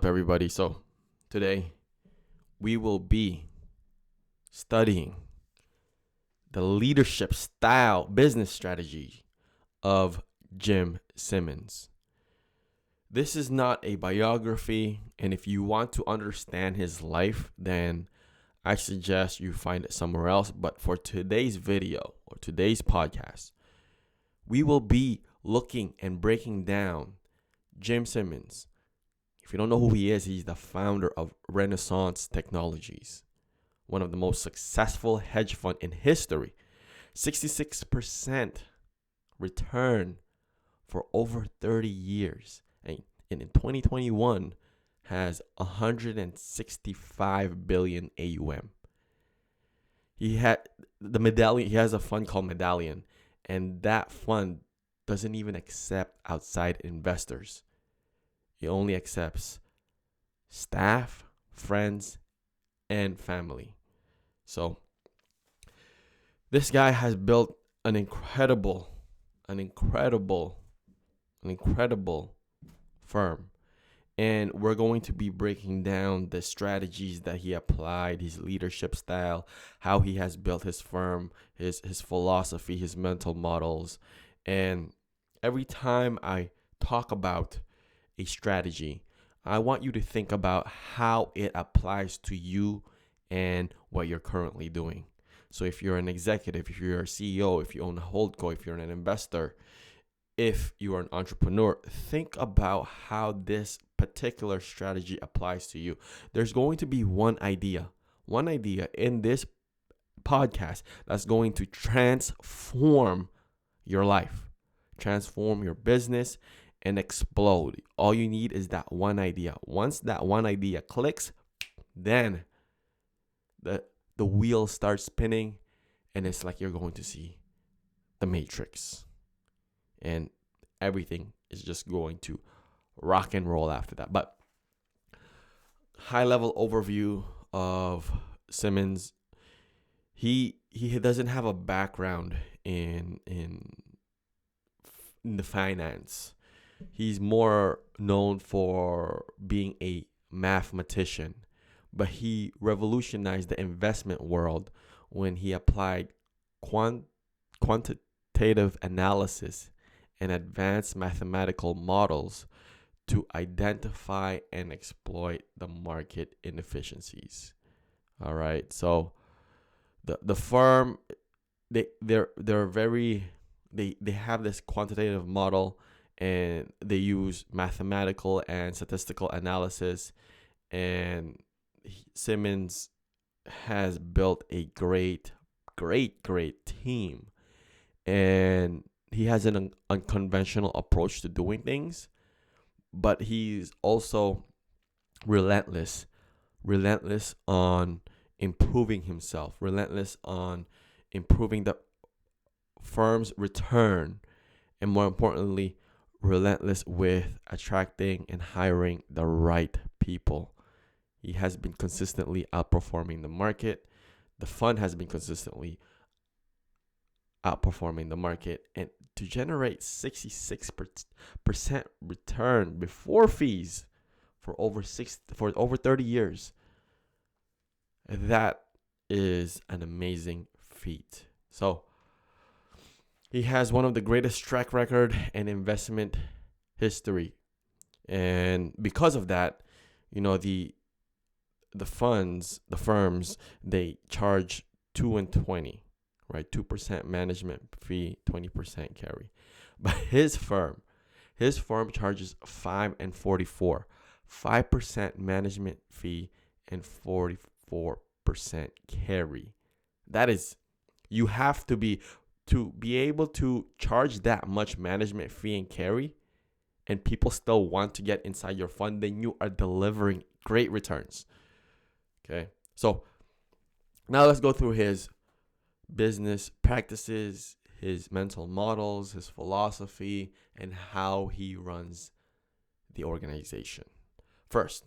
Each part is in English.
Everybody? So today we will be studying the leadership style business strategy of Jim Simmons. This is not a biography, and if you want to understand his life, then I suggest you find it somewhere else. But for today's video or today's podcast, we will be looking and breaking down Jim Simmons. If you don't know who he is, he's the founder of Renaissance Technologies, one of the most successful hedge fund in history. 66% return for over 30 years. And in 2021 has 165 billion AUM. He had the Medallion. He has a fund called Medallion, and that fund doesn't even accept outside investors. It only accepts staff, friends, and family. So this guy has built an incredible firm. And we're going to be breaking down the strategies that he applied, his leadership style, how he has built his firm, his philosophy, his mental models. And every time I talk about a strategy, I want you to think about how it applies to you and what you're currently doing. So if you're an executive, if you're a CEO, if you own a holdco, if you're an investor, if you are an entrepreneur, think about how this particular strategy applies to you. There's going to be one idea in this podcast that's going to transform your life, transform your business, and explode. All you need is that one idea. Once that one idea clicks, then the wheel starts spinning, and it's like you're going to see the Matrix. And everything is just going to rock and roll after that. But high level overview of Simmons. He doesn't have a background in the finance. He's more known for being a mathematician, but he revolutionized the investment world when he applied quantitative analysis and advanced mathematical models to identify and exploit the market inefficiencies. All right, so the firm they have this quantitative model, and they use mathematical and statistical analysis, and Simmons has built a great team, and he has an unconventional approach to doing things, but he's also relentless on improving himself, relentless on improving the firm's return, and more importantly, relentless with attracting and hiring the right people. He has been consistently outperforming the market. The fund has been consistently outperforming the market, and to generate 66% return before fees for over 30 years, that is an amazing feat. So he has one of the greatest track record in investment history, and because of that, the firms, they charge 2 and 20, right? 2% management fee, 20% carry. But his firm charges 5 and 44, 5% management fee and 44% carry. That is, you have to be able to charge that much management fee and carry, and people still want to get inside your fund, then you are delivering great returns. Okay, so now let's go through his business practices, his mental models, his philosophy, and how he runs the organization. First,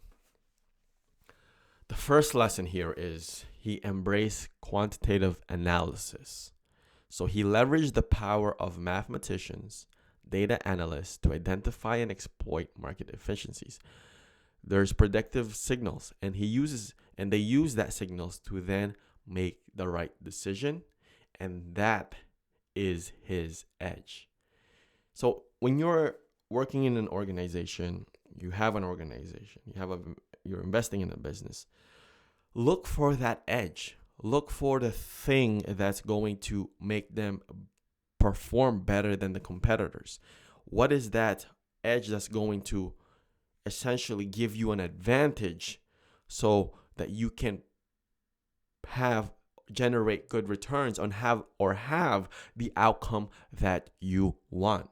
the first lesson here is he embraced quantitative analysis. So he leveraged the power of mathematicians, data analysts to identify and exploit market efficiencies. There's predictive signals, and they use that signals to then make the right decision, and that is his edge. So when you're working in an organization, you're investing in a business, look for that edge. Look for the thing that's going to make them perform better than the competitors. What is that edge that's going to essentially give you an advantage so that you can generate good returns on have the outcome that you want?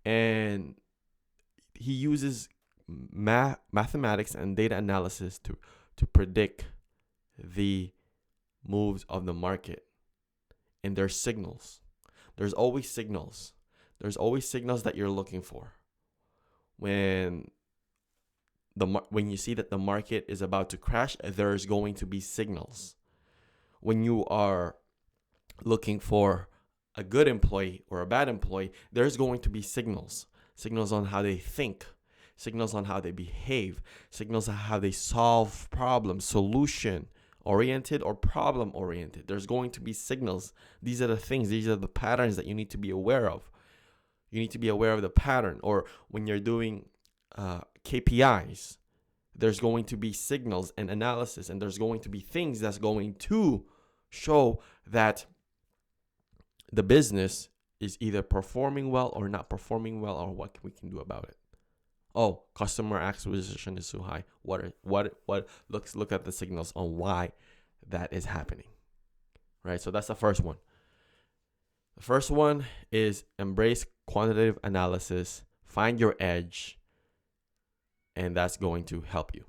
And he uses mathematics and data analysis to predict the moves of the market. And there's signals. There's always signals. There's always signals that you're looking for. When you see that the market is about to crash, there's going to be signals. When you are looking for a good employee or a bad employee, there's going to be signals. Signals on how they think, signals on how they behave, signals on how they solve problems, solution oriented or problem oriented. There's going to be signals. These are the patterns that you need to be aware of. You need to be aware of the pattern. Or when you're doing KPIs, there's going to be signals and analysis, and there's going to be things that's going to show that the business is either performing well or not performing well, or what we can do about it. Oh, customer acquisition is too high. Look at the signals on why that is happening. Right? So that's the first one. The first one is embrace quantitative analysis, find your edge, and that's going to help you.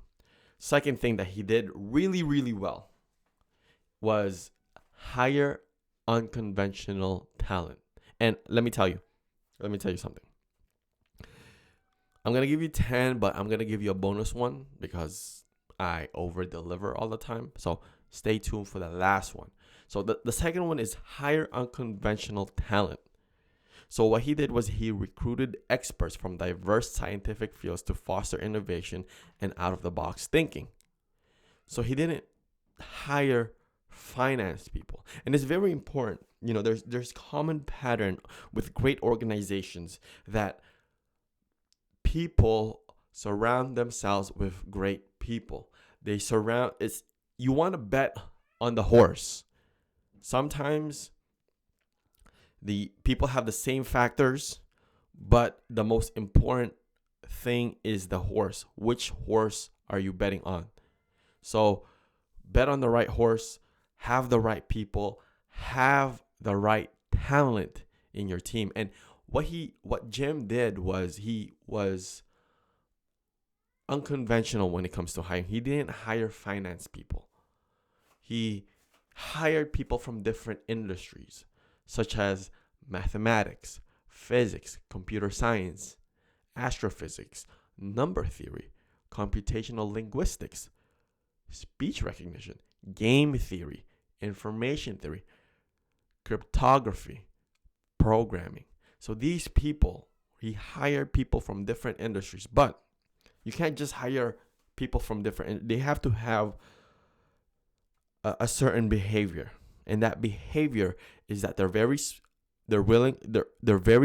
Second thing that he did really, really well was hire unconventional talent. And let me tell you something. I'm going to give you 10, but I'm going to give you a bonus one because I over deliver all the time. So stay tuned for the last one. So the second one is hire unconventional talent. So what he did was he recruited experts from diverse scientific fields to foster innovation and out-of-the-box thinking. So he didn't hire finance people. And it's very important. There's common pattern with great organizations that people surround themselves with great people. You want to bet on the horse. Sometimes the people have the same factors, but the most important thing is the horse. Which horse are you betting on? So bet on the right horse, have the right people, have the right talent in your team. And what Jim did was he was unconventional when it comes to hiring. He didn't hire finance people. He hired people from different industries, such as mathematics, physics, computer science, astrophysics, number theory, computational linguistics, speech recognition, game theory, information theory, cryptography, programming. So these people, he hired people from different industries, but you can't just hire people from they have to have a certain behavior. And that behavior is that they're very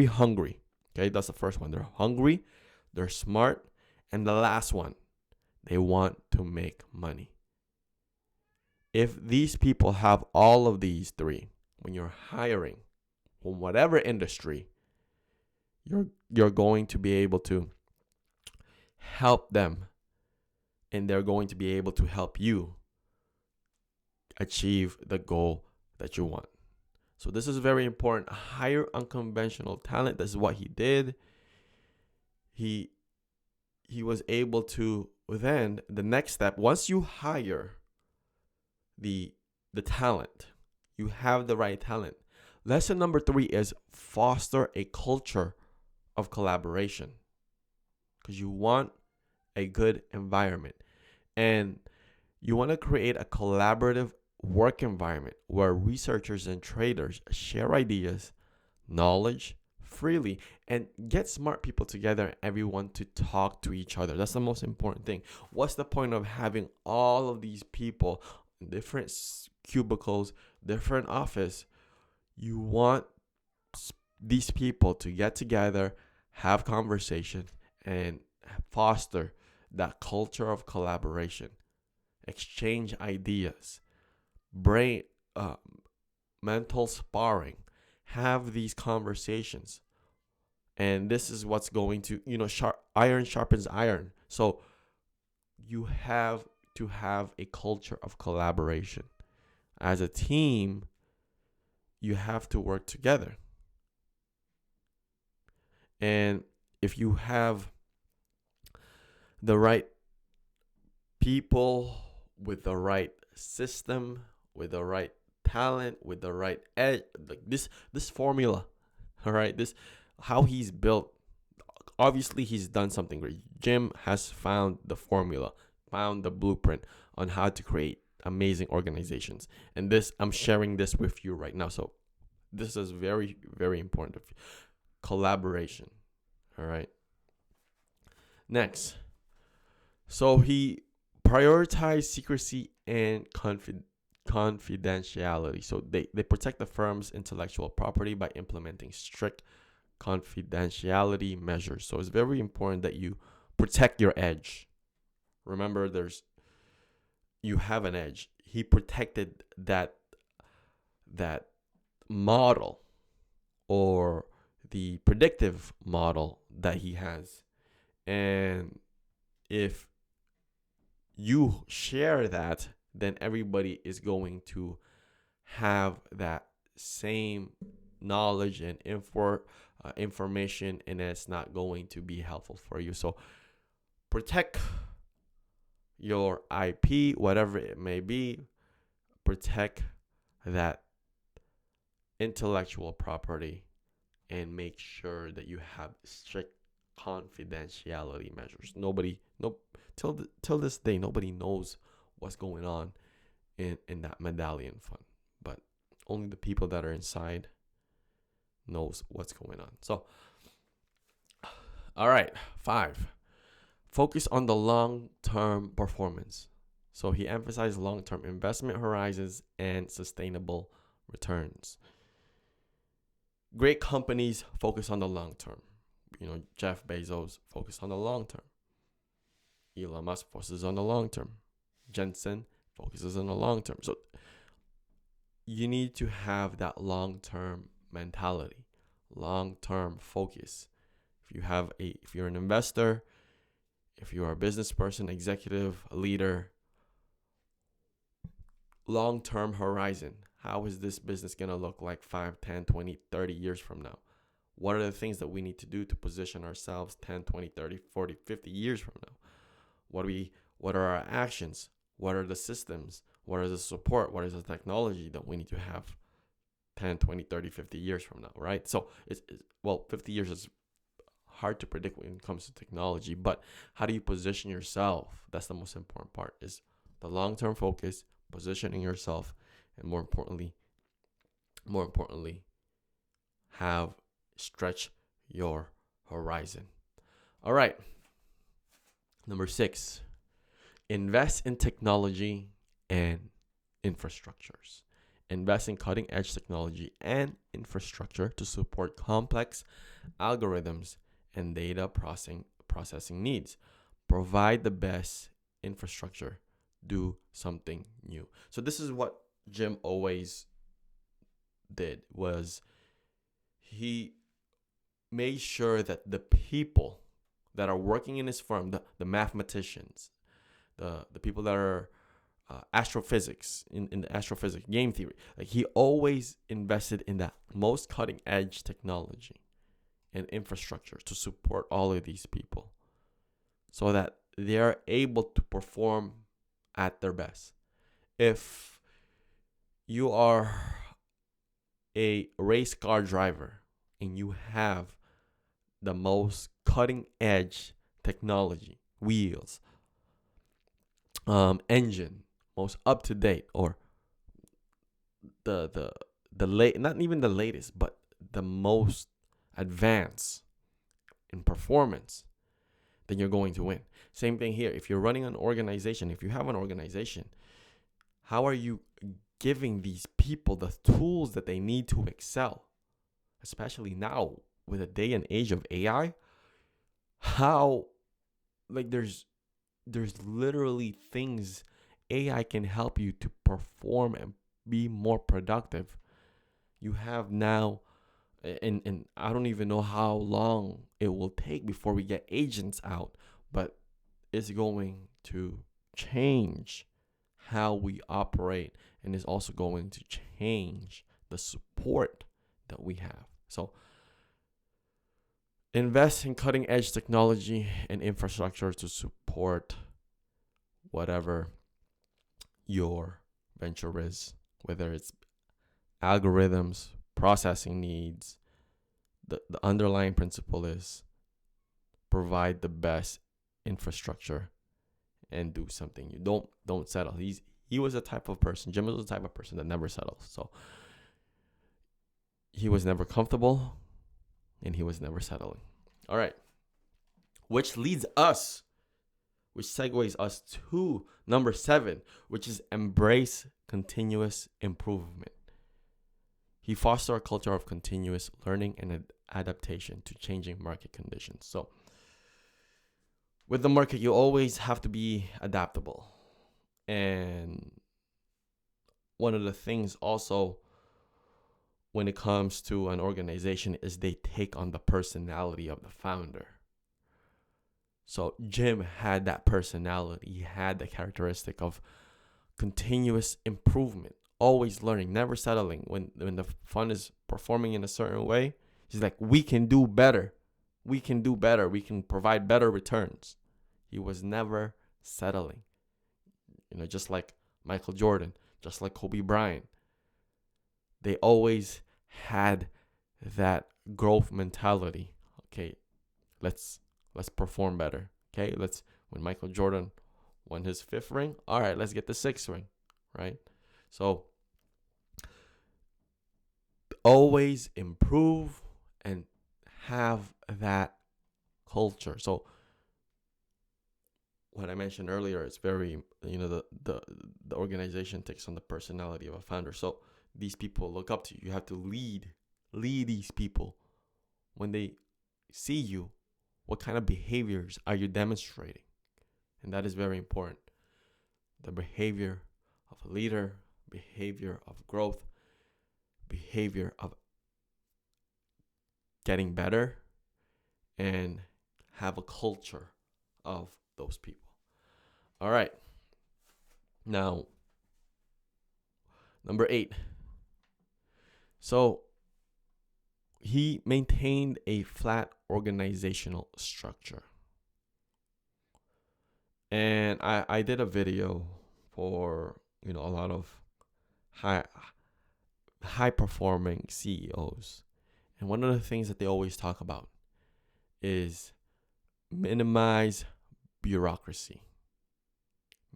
hungry. Okay, that's the first one. They're hungry, they're smart, and the last one, they want to make money. If these people have all of these three, when you're hiring from whatever industry, you're going to be able to help them, and they're going to be able to help you achieve the goal that you want. So this is very important. Hire unconventional talent. This is what he did. He was able to then, the next step, once you hire the talent, you have the right talent. Lesson number 3 is foster a culture of collaboration, because you want a good environment, and you want to create a collaborative work environment where researchers and traders share ideas, knowledge, freely, and get smart people together, everyone to talk to each other. That's the most important thing. What's the point of having all of these people in different cubicles, different office? You want these people to get together, have conversation, and foster that culture of collaboration, exchange ideas, brain mental sparring, have these conversations. And this is what's going to, iron sharpens iron. So you have to have a culture of collaboration. As a team, you have to work together. And if you have the right people with the right system, with the right talent, with the right edge, like this formula, all right, this how he's built. Obviously, he's done something great. Jim has found the formula, found the blueprint on how to create amazing organizations. And this, I'm sharing this with you right now. So this is very, very important. Collaboration. All right. Next. So he prioritized secrecy and confidentiality. So they protect the firm's intellectual property by implementing strict confidentiality measures. So it's very important that you protect your edge. Remember, you have an edge. He protected that model, or the predictive model that he has. And if you share that, then everybody is going to have that same knowledge and information, and it's not going to be helpful for you. So protect your IP, whatever it may be. Protect that intellectual property, and make sure that you have strict confidentiality measures. Till this day, nobody knows what's going on in that Medallion fund, but only the people that are inside knows what's going on. So, all right, 5, focus on the long-term performance. So he emphasized long-term investment horizons and sustainable returns. Great companies focus on the long term. Jeff Bezos focused on the long term. Elon Musk focuses on the long term. Jensen focuses on the long term. So you need to have that long-term mentality, long-term focus. If you're an investor, if you're a business person, executive, leader, long-term horizon. How is this business going to look like 5, 10, 20, 30 years from now? What are the things that we need to do to position ourselves 10, 20, 30, 40, 50 years from now? What are our actions? What are the systems? What is the support? What is the technology that we need to have 10, 20, 30, 50 years from now, right? So 50 years is hard to predict when it comes to technology, but how do you position yourself? That's the most important part, is the long-term focus, positioning yourself, and more importantly, stretch your horizon. All right. Number 6, invest in technology and infrastructures. Invest in cutting-edge technology and infrastructure to support complex algorithms and data processing needs. Provide the best infrastructure. Do something new. So this is what Jim always did, was he made sure that the people that are working in his firm, the mathematicians, the people that are astrophysics, in the astrophysics, game theory, like he always invested in that most cutting edge technology and infrastructure to support all of these people so that they are able to perform at their best. If you are a race car driver and you have the most cutting edge technology, wheels, engine, most up to date, or the late, not even the latest, but the most advance in performance, then you're going to win. Same thing here. If you're running an organization, if you have an organization, how are you giving these people the tools that they need to excel? Especially now with a day and age of AI, how, like, there's literally things AI can help you to perform and be more productive. You have now, and I don't even know how long it will take before we get agents out, but it's going to change how we operate, and is also going to change the support that we have. So invest in cutting edge technology and infrastructure to support whatever your venture is, whether it's algorithms, processing needs. The underlying principle is provide the best infrastructure and do something. You don't settle. He was the type of person, Jim was the type of person that never settles. So he was never comfortable and he was never settling. All right. Which segues us to number 7, which is embrace continuous improvement. He fostered a culture of continuous learning and adaptation to changing market conditions. So with the market, you always have to be adaptable. And one of the things also when it comes to an organization is they take on the personality of the founder. So Jim had that personality. He had the characteristic of continuous improvement, always learning, never settling. When the fund is performing in a certain way, he's like, we can do better. We can do better. We can provide better returns. He was never settling. Just like Michael Jordan, just like Kobe Bryant. They always had that growth mentality. Okay, let's perform better. Okay, when Michael Jordan won his 5th ring, all right, let's get the 6th ring, right? So always improve and have that culture. So what I mentioned earlier is very, the organization takes on the personality of a founder. So these people look up to you. You have to lead these people. When they see you, what kind of behaviors are you demonstrating? And that is very important. The behavior of a leader, behavior of growth, behavior of getting better, and have a culture of those people. All right. Now, number 8. So he maintained a flat organizational structure. And I did a video for, a lot of high performing CEOs. And one of the things that they always talk about is minimize bureaucracy.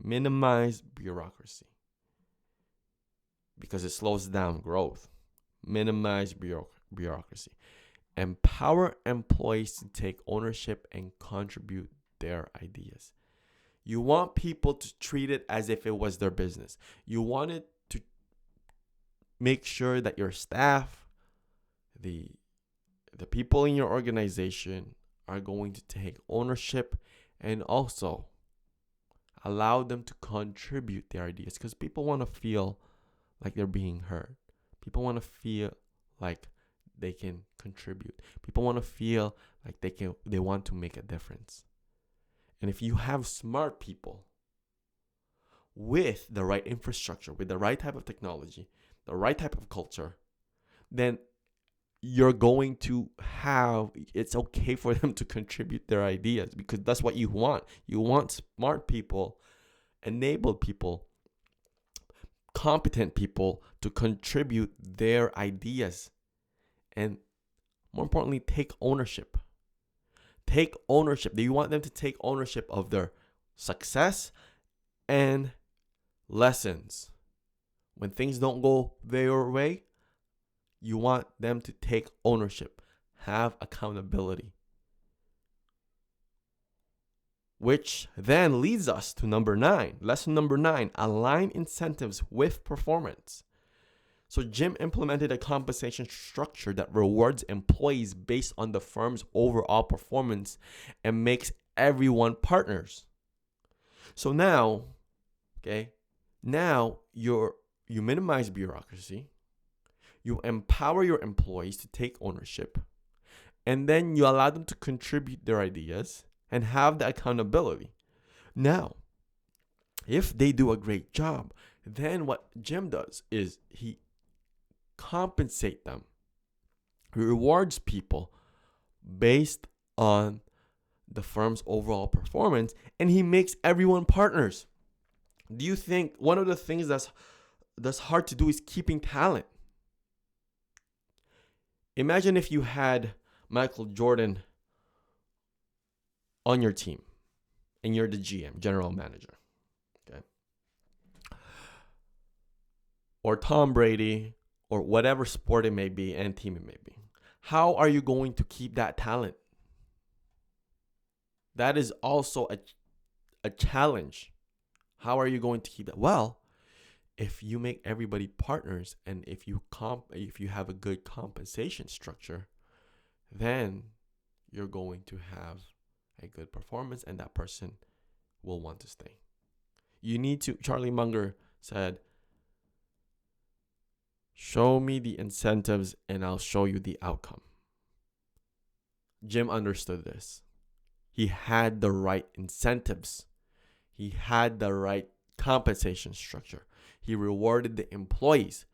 Minimize bureaucracy. Because it slows down growth. Minimize bureaucracy. Empower employees to take ownership and contribute their ideas. You want people to treat it as if it was their business. You want it to make sure that your staff, the people in your organization are going to take ownership and also allow them to contribute their ideas, because people want to feel like they're being heard. People want to feel like they can contribute. People want to feel like they want to make a difference. And if you have smart people with the right infrastructure, with the right type of technology, the right type of culture, then you're going to it's okay for them to contribute their ideas, because that's what you want. You want smart people, enabled people, competent people to contribute their ideas. And more importantly, take ownership. Take ownership. Do you want them to take ownership of their success and lessons? When things don't go their way, you want them to take ownership. have accountability. Which then leads us to number 9. Lesson number 9, align incentives with performance. So Jim implemented a compensation structure that rewards employees based on the firm's overall performance and makes everyone partners. So now, you minimize bureaucracy, you empower your employees to take ownership, and then you allow them to contribute their ideas and have the accountability. Now, if they do a great job, then what Jim does is he compensates them. He rewards people based on the firm's overall performance, and he makes everyone partners. Do you think one of the things that's hard to do is keeping talent? Imagine if you had Michael Jordan on your team and you're the GM, general manager, okay? Or Tom Brady, or whatever sport it may be and team it may be. How are you going to keep that talent? That is also a challenge. How are you going to keep that? Well, if you make everybody partners and if you have a good compensation structure, then you're going to have a good performance and that person will want to stay. Charlie Munger said, show me the incentives and I'll show you the outcome. Jim understood this. He had the right incentives. He had the right compensation structure. He rewarded the employees.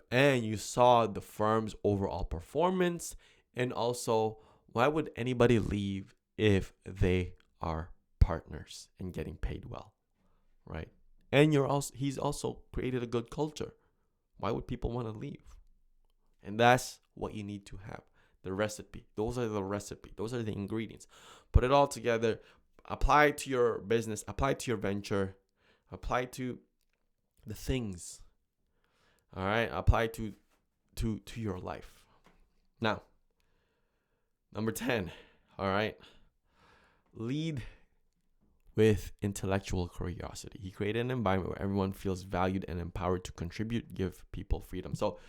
And you saw the firm's overall performance. And also, why would anybody leave if they are partners and getting paid well, right? And he's also created a good culture. Why would people want to leave? And that's what you need to have. The recipe. Those are the recipe. Those are the ingredients. Put it all together. Apply it to your business. Apply it to your venture. Apply it to the things. All right. Apply it to your life. Now, number 10. All right. Lead with intellectual curiosity. He created an environment where everyone feels valued and empowered to contribute, give people freedom. So,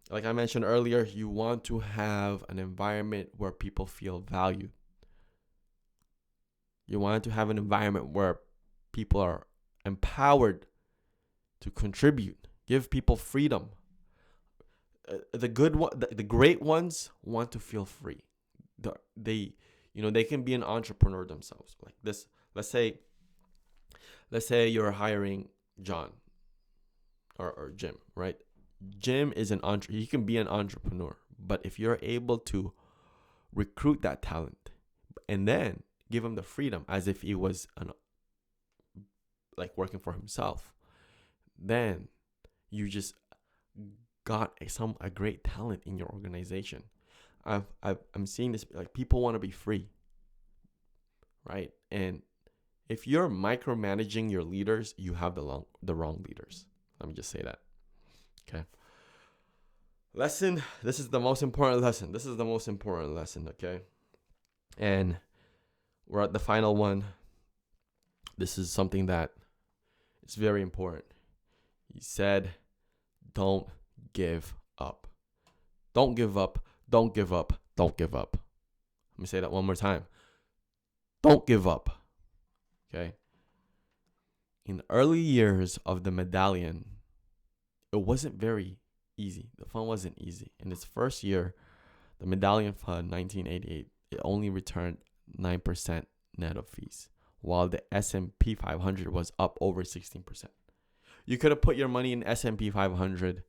like I mentioned earlier, you want to have an environment where people feel valued. You want to have an environment where people are empowered to contribute, give people freedom. The great ones want to feel free. They can be an entrepreneur themselves. Like this, let's say you're hiring John or Jim, right? Jim is he can be an entrepreneur, but if you're able to recruit that talent and then give him the freedom as if he was working for himself, then you just got a great talent in your organization. I'm seeing this, like, people want to be free, right? And if you're micromanaging your leaders, you have the wrong leaders. Let me just say that. Okay. Lesson. This is the most important lesson. Okay. And we're at the final one. This is something that is very important. He said, don't give up. Don't give up. Don't give up. Don't give up. Let me say that one more time. Don't give up. Okay. In the early years of the Medallion, it wasn't very easy. The fund wasn't easy. In its first year, the Medallion Fund, 1988, it only returned 9% net of fees, while the S&P 500 was up over 16%. You could have put your money in S&P 500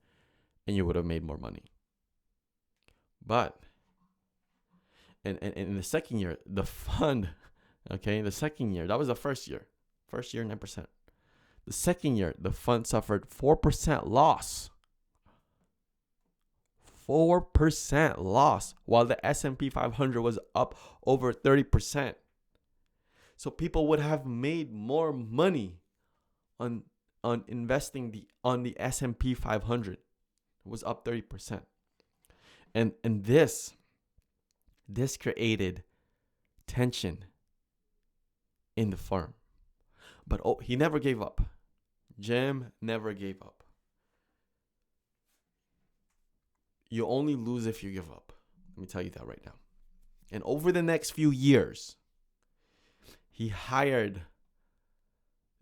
and you would have made more money. But in the second year, the fund, the second year, that was the first year. First year, 9%. The second year, the fund suffered 4% loss. 4% loss, while the S&P 500 was up over 30%. So people would have made more money on investing on the S&P 500. It was up 30%. And this created tension in the firm. But he never gave up. Jim never gave up. You only lose if you give up. Let me tell you that right now. And over the next few years, he hired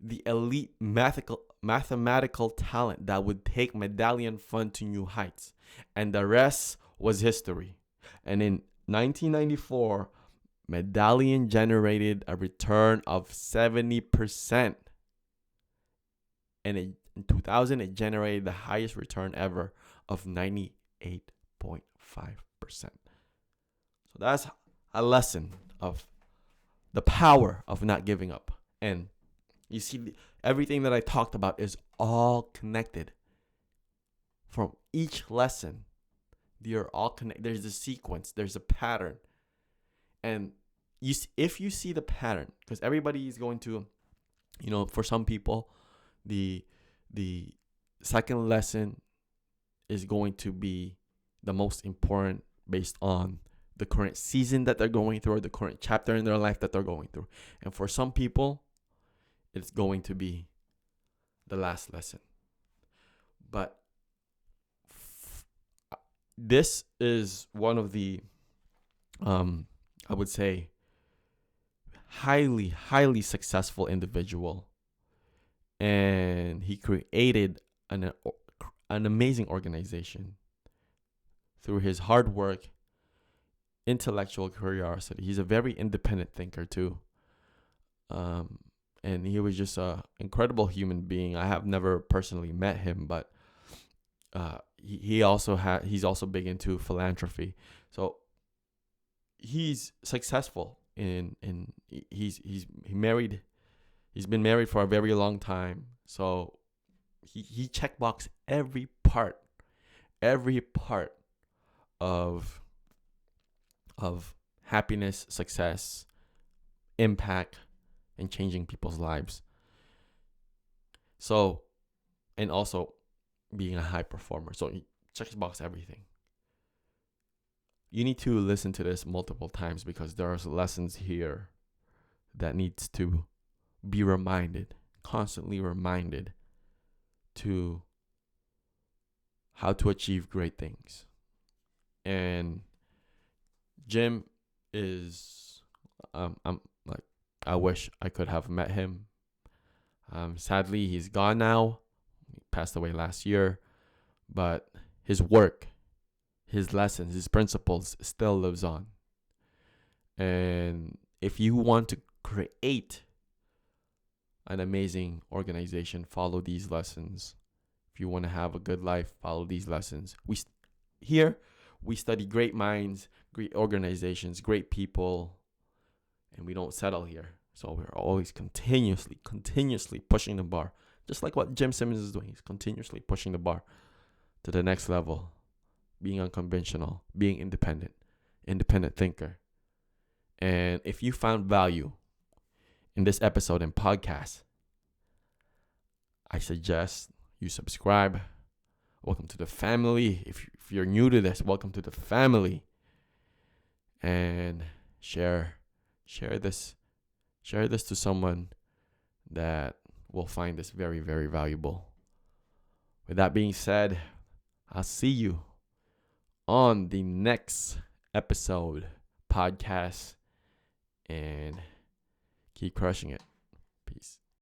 the elite mathematical talent that would take Medallion Fund to new heights. And the rest was history. And in 1994, Medallion generated a return of 70%. And in 2000, it generated the highest return ever of 98.5%. So that's a lesson of the power of not giving up. And you see, everything that I talked about is all connected. From each lesson, they are all connected. There's a sequence. There's a pattern. And if you see the pattern, because everybody is going to, for some people, the second lesson is going to be the most important based on the current season that they're going through or the current chapter in their life that they're going through. And for some people, it's going to be the last lesson. But this is one of the, I would say, highly, highly successful individual. And he created an amazing organization through his hard work, intellectual curiosity. He's a very independent thinker too. And he was just an incredible human being. I have never personally met him, but he's also big into philanthropy. So he's successful he's been married for a very long time. So he checkbox every part of happiness, success, impact, and changing people's lives. So, and also being a high performer. So he checkbox everything. You need to listen to this multiple times because there are lessons here that needs to be constantly reminded to how to achieve great things. And Jim is, I wish I could have met him. Sadly, he's gone now. He passed away last year. But his work, his lessons, his principles still lives on. And if you want to create an amazing organization, follow these lessons. If you want to have a good life, follow these lessons. We study great minds, great organizations, great people, and we don't settle here. So we're always continuously pushing the bar. Just like what Jim Simmons is doing. He's continuously pushing the bar to the next level. Being unconventional, being independent thinker. And if you found value in this episode and podcast, I suggest you subscribe. Welcome to the family. If you're new to this, welcome to the family. And share this to someone that will find this very, very valuable. With that being said, I'll see you on the next episode podcast, and keep crushing it.